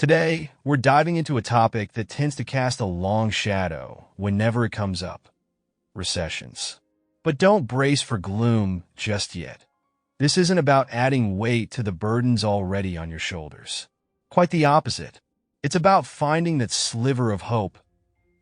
Today, we're diving into a topic that tends to cast a long shadow whenever it comes up: recessions. But don't brace for gloom just yet. This isn't about adding weight to the burdens already on your shoulders. Quite the opposite. It's about finding that sliver of hope,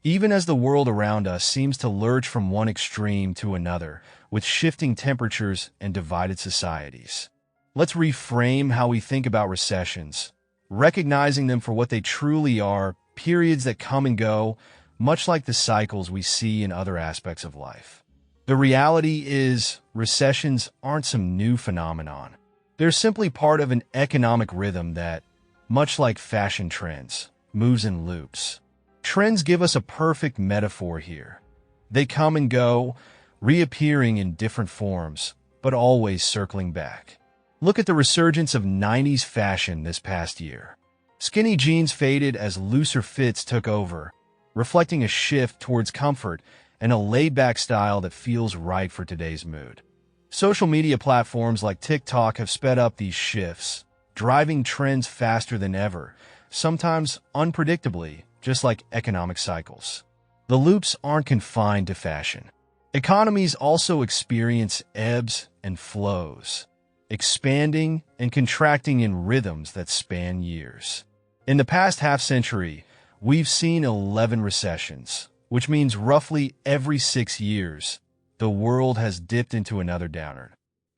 even as the world around us seems to lurch from one extreme to another with shifting temperatures and divided societies. Let's reframe how we think about recessions, recognizing them for what they truly are: periods that come and go, much like the cycles we see in other aspects of life. The reality is, recessions aren't some new phenomenon. They're simply part of an economic rhythm that, much like fashion trends, moves in loops. Trends give us a perfect metaphor here. They come and go, reappearing in different forms, but always circling back. Look at the resurgence of 90s fashion this past year. Skinny jeans faded as looser fits took over, reflecting a shift towards comfort and a laid-back style that feels right for today's mood. Social media platforms like TikTok have sped up these shifts, driving trends faster than ever, sometimes unpredictably, just like economic cycles. The loops aren't confined to fashion. Economies also experience ebbs and flows, expanding and contracting in rhythms that span years. In the past half-century, we've seen 11 recessions, which means roughly every 6 years, the world has dipped into another downturn.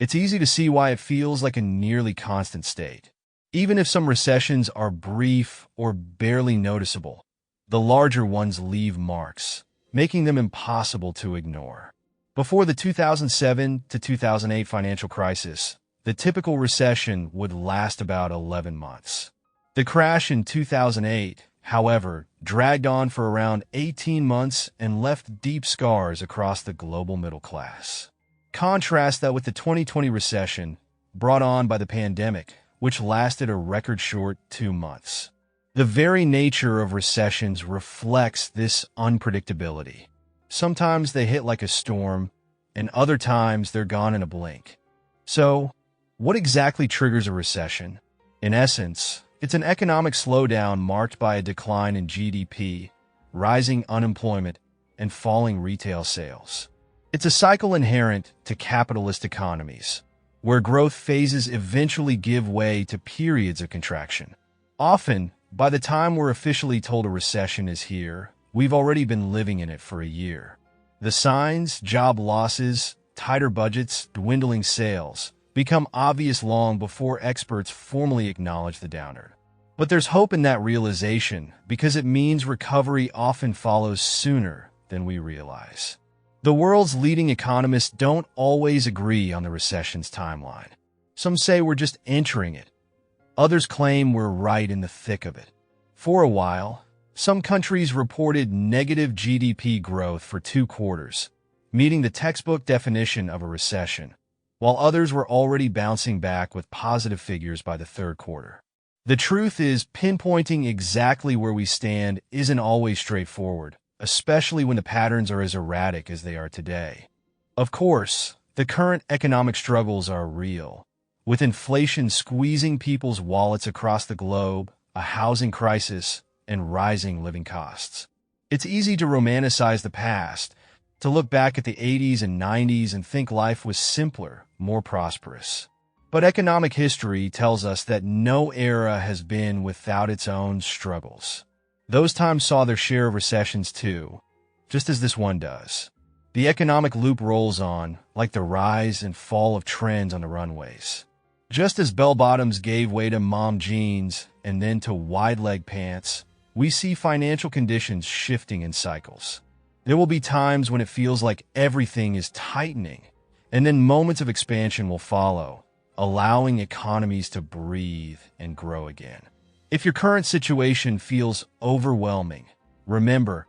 It's easy to see why it feels like a nearly constant state. Even if some recessions are brief or barely noticeable, the larger ones leave marks, making them impossible to ignore. Before the 2007 to 2008 financial crisis, the typical recession would last about 11 months. The crash in 2008, however, dragged on for around 18 months and left deep scars across the global middle class. Contrast that with the 2020 recession, brought on by the pandemic, which lasted a record short 2 months. The very nature of recessions reflects this unpredictability. Sometimes they hit like a storm, and other times they're gone in a blink. So, what exactly triggers a recession? In essence, it's an economic slowdown marked by a decline in GDP, rising unemployment, and falling retail sales. It's a cycle inherent to capitalist economies, where growth phases eventually give way to periods of contraction. Often, by the time we're officially told a recession is here, we've already been living in it for a year. The signs, job losses, tighter budgets, dwindling sales, become obvious long before experts formally acknowledge the downturn. But there's hope in that realization because it means recovery often follows sooner than we realize. The world's leading economists don't always agree on the recession's timeline. Some say we're just entering it. Others claim we're right in the thick of it. For a while, some countries reported negative GDP growth for 2 quarters, meeting the textbook definition of a recession, while others were already bouncing back with positive figures by the 3rd quarter. The truth is, pinpointing exactly where we stand isn't always straightforward, especially when the patterns are as erratic as they are today. Of course, the current economic struggles are real, with inflation squeezing people's wallets across the globe, a housing crisis, and rising living costs. It's easy to romanticize the past, to look back at the 80s and 90s and think life was simpler, more prosperous. But economic history tells us that no era has been without its own struggles. Those times saw their share of recessions too, just as this one does. The economic loop rolls on, like the rise and fall of trends on the runways. Just as bell-bottoms gave way to mom jeans and then to wide-leg pants, we see financial conditions shifting in cycles. There will be times when it feels like everything is tightening, and then moments of expansion will follow, allowing economies to breathe and grow again. If your current situation feels overwhelming, remember,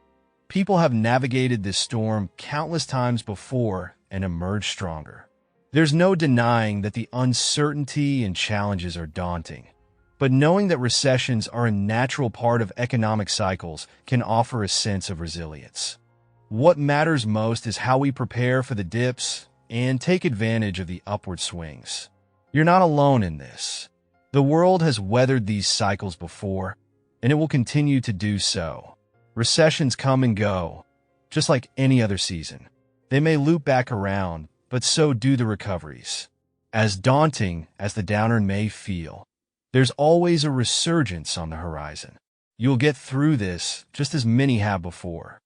people have navigated this storm countless times before and emerged stronger. There's no denying that the uncertainty and challenges are daunting, but knowing that recessions are a natural part of economic cycles can offer a sense of resilience. What matters most is how we prepare for the dips and take advantage of the upward swings. You're not alone in this. The world has weathered these cycles before, and it will continue to do so. Recessions come and go, just like any other season. They may loop back around, but so do the recoveries. As daunting as the downturn may feel, there's always a resurgence on the horizon. You'll get through this just as many have before.